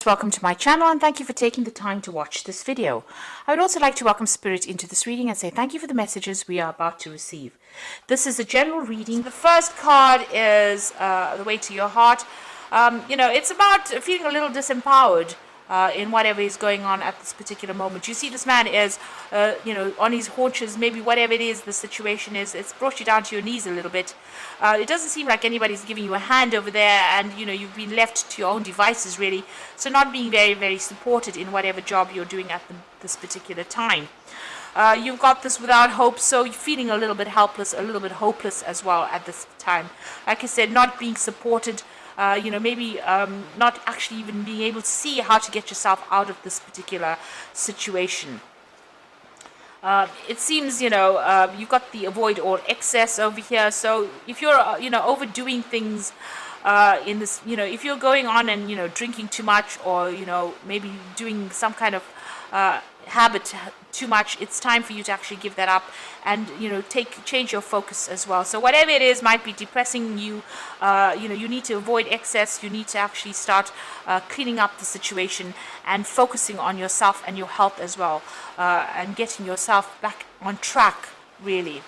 Welcome to my channel and thank you for taking the time to watch this video. I would also like to welcome Spirit into this reading and say thank you for the messages we are about to receive. This is a general reading. The first card is the way to your heart. It's about feeling a little disempowered in whatever is going on at this particular moment. You see this man is, on his haunches, maybe whatever it is the situation is, it's brought you down to your knees a little bit. It doesn't seem like anybody's giving you a hand over there, and you've been left to your own devices really, so not being very, very supported in whatever job you're doing at this particular time. You've got this without hope, so you're feeling a little bit helpless, a little bit hopeless as well at this time. Like I said, not being supported, maybe not actually even being able to see how to get yourself out of this particular situation. It seems, you've got the avoid all excess over here. So if you're, overdoing things in this, if you're going on and, drinking too much or, maybe doing some kind of habit too much, it's time for you to actually give that up and change your focus as well. So whatever it is might be depressing you, you need to avoid excess. You need to actually start cleaning up the situation and focusing on yourself and your health as well, and getting yourself back on track really.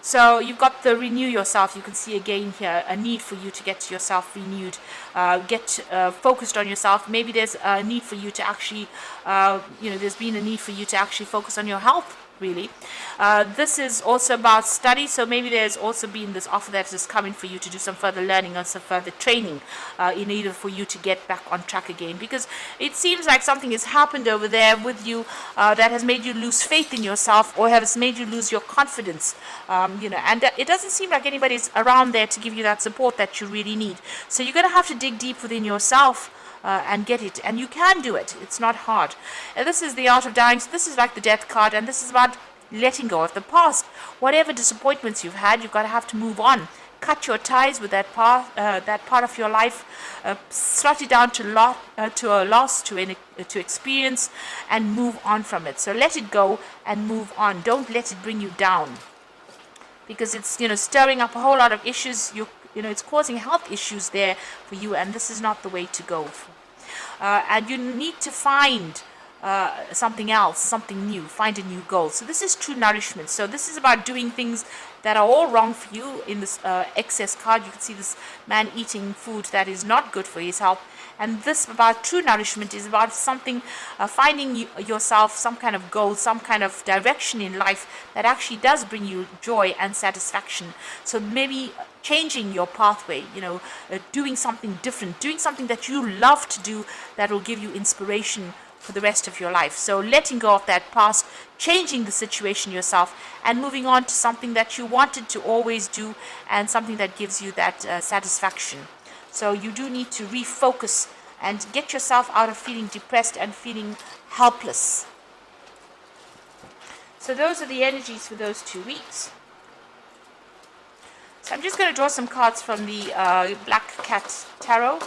So you've got the renew yourself. You can see again here a need for you to get yourself renewed, get focused on yourself. Maybe there's a need for you to actually, there's been a need for you to actually focus on your health really. This is also about study, so maybe there's also been this offer that is coming for you to do some further learning or some further training in order for you to get back on track again, because it seems like something has happened over there with you that has made you lose faith in yourself or has made you lose your confidence, and it doesn't seem like anybody's around there to give you that support that you really need. So you're going to have to dig deep within yourself and get it, and you can do it. It's not hard. And this is the art of dying. So this is like the death card, and this is about letting go of the past. Whatever disappointments you've had, you've got to have to move on. Cut your ties with that part of your life. Slot it down to a loss, to experience, and move on from it. So let it go and move on. Don't let it bring you down, because it's stirring up a whole lot of issues. It's causing health issues there for you, and this is not the way to go. And you need to find something else, something new, find a new goal. So this is true nourishment. So this is about doing things that are all wrong for you. In this excess card, you can see this man eating food that is not good for his health. And this about true nourishment is about something, finding yourself some kind of goal, some kind of direction in life that actually does bring you joy and satisfaction. So maybe changing your pathway, doing something different, doing something that you love to do that will give you inspiration for the rest of your life. So letting go of that past, changing the situation yourself, and moving on to something that you wanted to always do and something that gives you that satisfaction. So you do need to refocus and get yourself out of feeling depressed and feeling helpless. So those are the energies for those 2 weeks. So I'm just going to draw some cards from the Black Cat Tarot.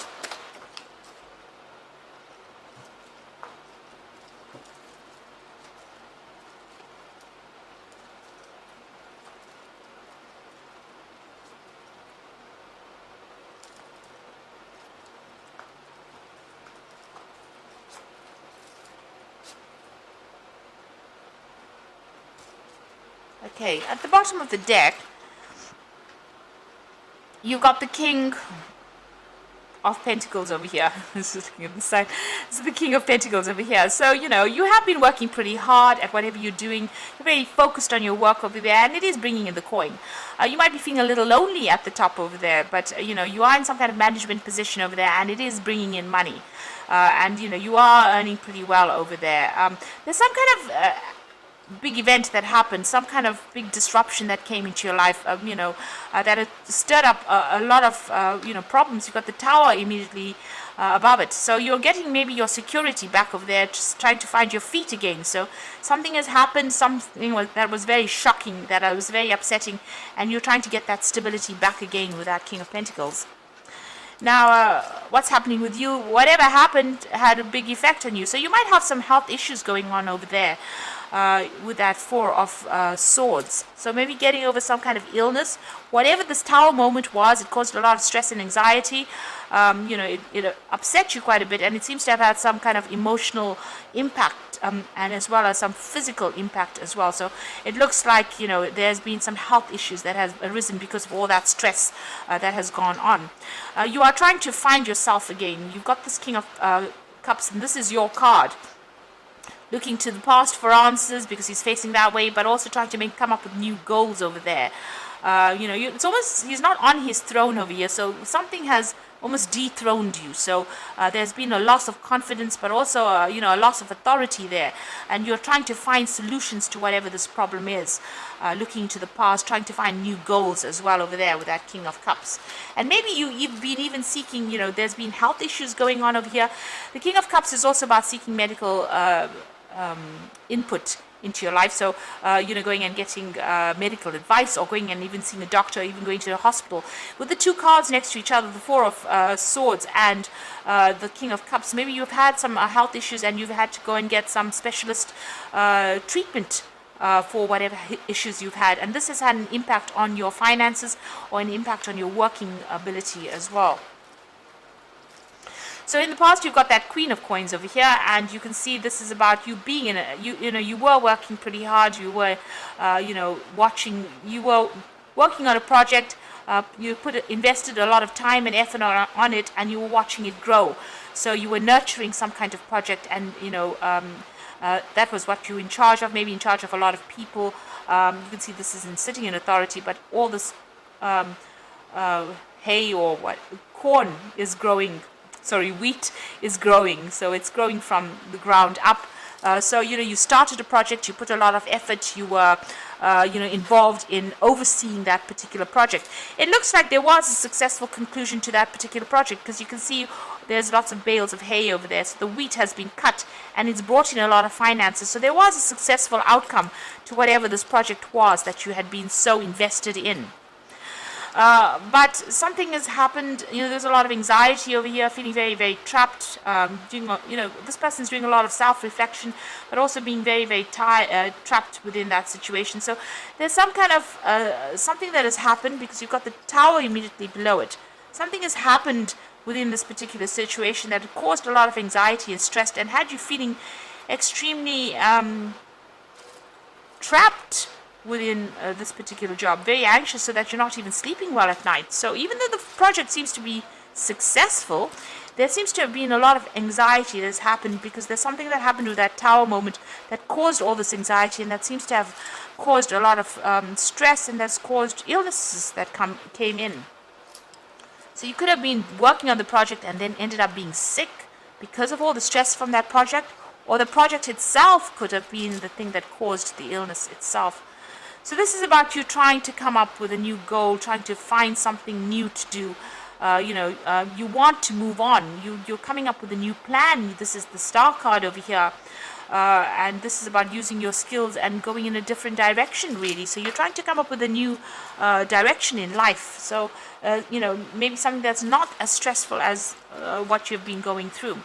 Okay, at the bottom of the deck, you've got the King of Pentacles over here. This is the King of Pentacles over here. So, you have been working pretty hard at whatever you're doing. You're very focused on your work over there, and it is bringing in the coin. You might be feeling a little lonely at the top over there, but, you are in some kind of management position over there, and it is bringing in money. And, you are earning pretty well over there. There's some kind of big event that happened, some kind of big disruption that came into your life, that it stirred up a lot of problems. You've got the Tower immediately above it, so you're getting maybe your security back over there, just trying to find your feet again. So something has happened, something that was very shocking, that was very upsetting, and you're trying to get that stability back again with that King of Pentacles. Now, what's happening with you? Whatever happened had a big effect on you. So you might have some health issues going on over there with that Four of Swords. So maybe getting over some kind of illness. Whatever this Tower moment was, it caused a lot of stress and anxiety. it upset you quite a bit, and it seems to have had some kind of emotional impact, and as well as some physical impact as well. So it looks like, there's been some health issues that has arisen because of all that stress that has gone on. You are trying to find yourself again. You've got this King of Cups, and this is your card. Looking to the past for answers because he's facing that way, but also trying to come up with new goals over there. It's almost, he's not on his throne over here, so something has almost dethroned you. So there's been a loss of confidence, but also a loss of authority there, and you're trying to find solutions to whatever this problem is. Looking to the past, trying to find new goals as well over there with that King of Cups. And maybe you've been even seeking, there's been health issues going on over here. The King of Cups is also about seeking medical input into your life. So going and getting medical advice, or going and even seeing a doctor, or even going to a hospital. With the two cards next to each other, the Four of Swords and the King of Cups, maybe you've had some health issues and you've had to go and get some specialist treatment for whatever issues you've had, and this has had an impact on your finances or an impact on your working ability as well. So in the past, you've got that Queen of Coins over here, and you can see this is about you being in a, you were working pretty hard. You were, you were working on a project. You invested a lot of time and effort on it, and you were watching it grow. So you were nurturing some kind of project, and that was what you were in charge of. Maybe in charge of a lot of people. You can see this isn't sitting in authority, but all this hay or corn is growing. Sorry, wheat is growing, so it's growing from the ground up. So you started a project, you put a lot of effort, you were involved in overseeing that particular project. It looks like there was a successful conclusion to that particular project, because you can see there's lots of bales of hay over there. So the wheat has been cut, and it's brought in a lot of finances. So there was a successful outcome to whatever this project was that you had been so invested in. But something has happened. There's a lot of anxiety over here, feeling very, very trapped. This person's doing a lot of self-reflection, but also being very, very trapped within that situation. So there's some kind of something that has happened, because you've got the Tower immediately below it. Something has happened within this particular situation that caused a lot of anxiety and stress, and had you feeling extremely trapped within this particular job, very anxious, so that you're not even sleeping well at night. So even though the project seems to be successful, there seems to have been a lot of anxiety that has happened, because there's something that happened with that Tower moment that caused all this anxiety, and that seems to have caused a lot of stress, and that's caused illnesses that came in. So you could have been working on the project and then ended up being sick because of all the stress from that project, or the project itself could have been the thing that caused the illness itself. So this is about you trying to come up with a new goal, trying to find something new to do. You want to move on. You're coming up with a new plan. This is the Star card over here. And this is about using your skills and going in a different direction, really. So you're trying to come up with a new direction in life. So, maybe something that's not as stressful as what you've been going through.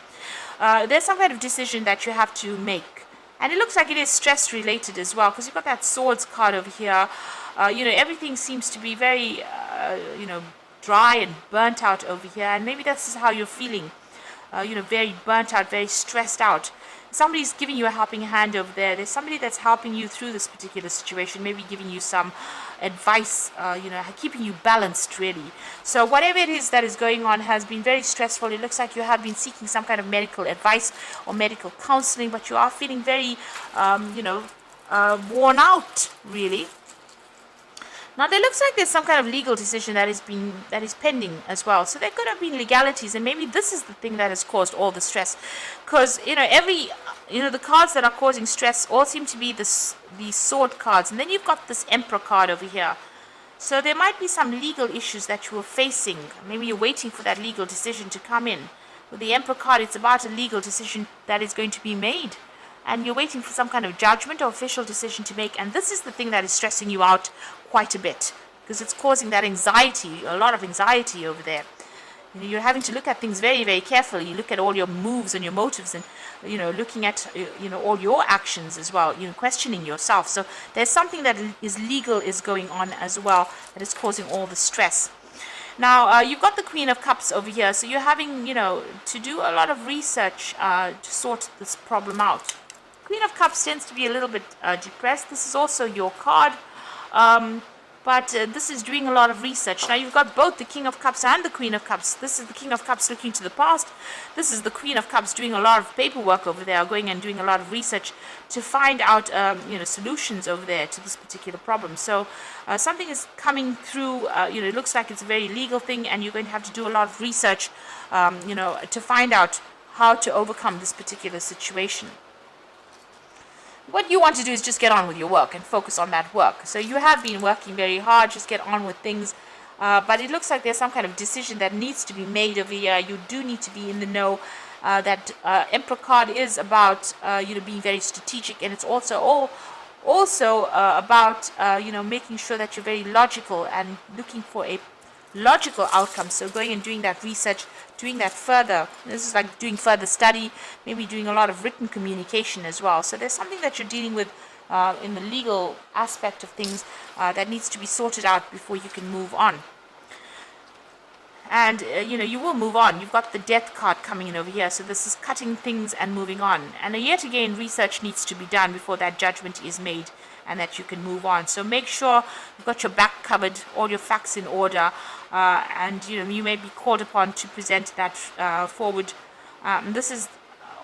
There's some kind of decision that you have to make. And it looks like it is stress related as well, because you've got that Swords card over here. Everything seems to be very, dry and burnt out over here. And maybe that's how you're feeling, very burnt out, very stressed out. Somebody's giving you a helping hand over there. There's somebody that's helping you through this particular situation, maybe giving you some advice, keeping you balanced, really. So whatever it is that is going on has been very stressful. It looks like you have been seeking some kind of medical advice or medical counseling, but you are feeling very, worn out, really. Now, there looks like there's some kind of legal decision that is pending as well. So there could have been legalities, and maybe this is the thing that has caused all the stress. Because, the cards that are causing stress all seem to be the sword cards. And then you've got this Emperor card over here. So there might be some legal issues that you are facing. Maybe you're waiting for that legal decision to come in. With the Emperor card, it's about a legal decision that is going to be made. And you're waiting for some kind of judgment or official decision to make. And this is the thing that is stressing you out quite a bit, because it's causing that anxiety, a lot of anxiety over there. You're having to look at things very, very carefully. You look at all your moves and your motives, and looking at all your actions as well, questioning yourself. So there's something that is legal is going on as well that is causing all the stress. Now, you've got the Queen of Cups over here, so you're having, to do a lot of research to sort this problem out. Queen of Cups tends to be a little bit depressed. This is also your card. But this is doing a lot of research. Now you've got both the King of Cups and the Queen of Cups. This is the King of Cups looking to the past. This is the Queen of Cups doing a lot of paperwork over there, going and doing a lot of research to find out, solutions over there to this particular problem. So something is coming through. It looks like it's a very legal thing, and you're going to have to do a lot of research, to find out how to overcome this particular situation. What you want to do is just get on with your work and focus on that work. So you have been working very hard, just get on with things. But it looks like there's some kind of decision that needs to be made over here. You do need to be in the know. That Emperor card is about, being very strategic. And it's also about, making sure that you're very logical and looking for a logical outcome. So going and doing that research, doing that further. This is like doing further study, maybe doing a lot of written communication as well. So there's something that you're dealing with in the legal aspect of things that needs to be sorted out before you can move on. And, you will move on. You've got the Death card coming in over here. So this is cutting things and moving on. And yet again, research needs to be done before that judgment is made and that you can move on. So make sure you've got your back covered, all your facts in order, and you may be called upon to present that forward. This is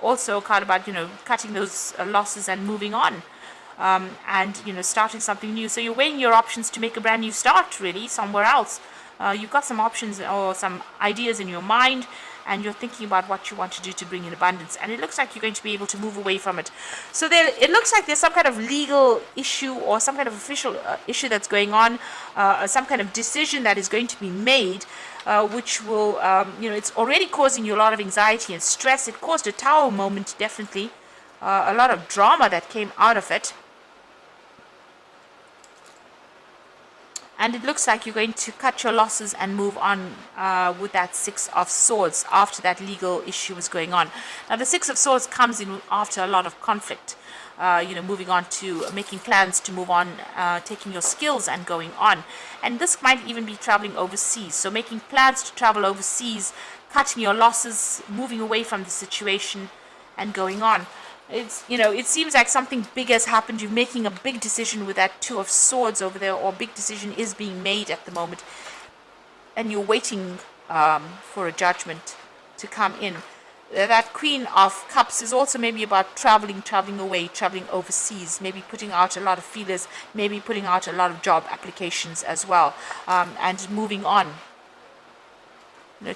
also a card about cutting those losses and moving on, and starting something new. So you're weighing your options to make a brand new start, really, somewhere else. You've got some options or some ideas in your mind, and you're thinking about what you want to do to bring in abundance, and it looks like you're going to be able to move away from it. So it looks like there's some kind of legal issue or some kind of official issue that's going on, some kind of decision that is going to be made, which will, it's already causing you a lot of anxiety and stress. It caused a Tower moment, definitely, a lot of drama that came out of it. And it looks like you're going to cut your losses and move on with that Six of Swords after that legal issue is going on. Now, the Six of Swords comes in after a lot of conflict, moving on to making plans to move on, taking your skills and going on. And this might even be traveling overseas. So making plans to travel overseas, cutting your losses, moving away from the situation and going on. It's, it seems like something big has happened. You're making a big decision with that Two of Swords over there, or a big decision is being made at the moment. And you're waiting for a judgment to come in. That Queen of Cups is also maybe about traveling away, traveling overseas, maybe putting out a lot of feelers, maybe putting out a lot of job applications as well, and moving on.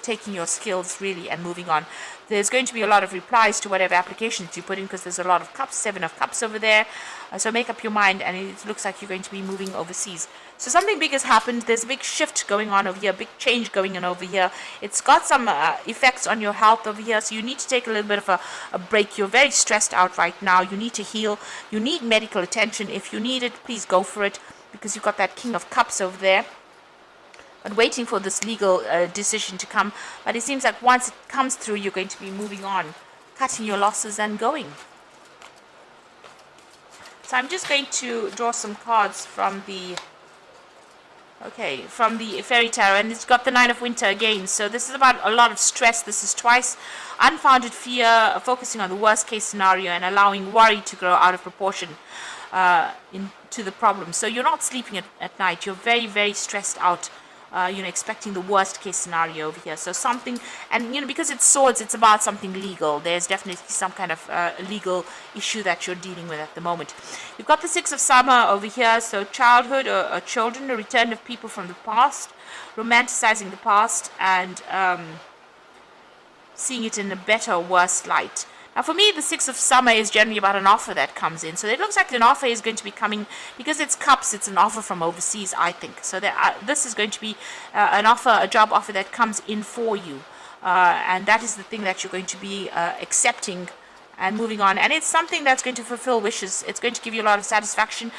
Taking your skills really and moving on. There's going to be a lot of replies to whatever applications you put in, because there's a lot of cups, Seven of Cups over there. So make up your mind, and it looks like you're going to be moving overseas. So something big has happened. There's a big shift going on over here, big change going on over here. It's got some effects on your health over here, so you need to take a little bit of a break. You're very stressed out right now. You need to heal. You need medical attention. If you need it, please go for it, because you've got that King of Cups over there. But waiting for this legal decision to come. But it seems like once it comes through, you're going to be moving on, cutting your losses and going. So I'm just going to draw some cards from the Fairy Tarot, and it's got the Nine of Winter again. So this is about a lot of stress. This is twice unfounded fear, focusing on the worst case scenario and allowing worry to grow out of proportion into the problem. So you're not sleeping at night. You're very, very stressed out. Expecting the worst case scenario over here. So something, and because it's swords, it's about something legal. There's definitely some kind of legal issue that you're dealing with at the moment. You've got the Six of Summer over here. So childhood or children, a return of people from the past, romanticizing the past, and seeing it in a better or worse light. Now, for me, the Six of Summer is generally about an offer that comes in. So it looks like an offer is going to be coming, because it's cups, it's an offer from overseas, I think. So this is going to be an offer, a job offer that comes in for you. And that is the thing that you're going to be accepting and moving on. And it's something that's going to fulfill wishes. It's going to give you a lot of satisfaction.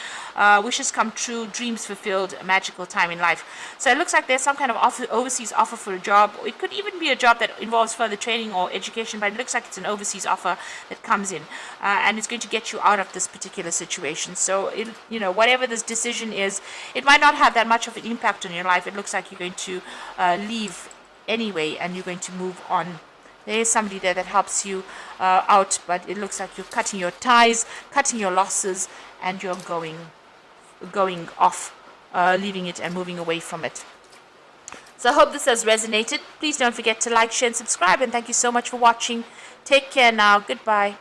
Wishes come true, dreams fulfilled, a magical time in life. So it looks like there's some kind of overseas offer for a job. It could even be a job that involves further training or education, but it looks like it's an overseas offer that comes in, and it's going to get you out of this particular situation. So whatever this decision is, it might not have that much of an impact on your life. It looks like you're going to leave anyway, and you're going to move on. There is somebody there that helps you out, but it looks like you're cutting your ties, cutting your losses, and you're going off, leaving it and moving away from it. So I hope this has resonated. Please don't forget to like, share, and subscribe, and thank you so much for watching. Take care now. Goodbye.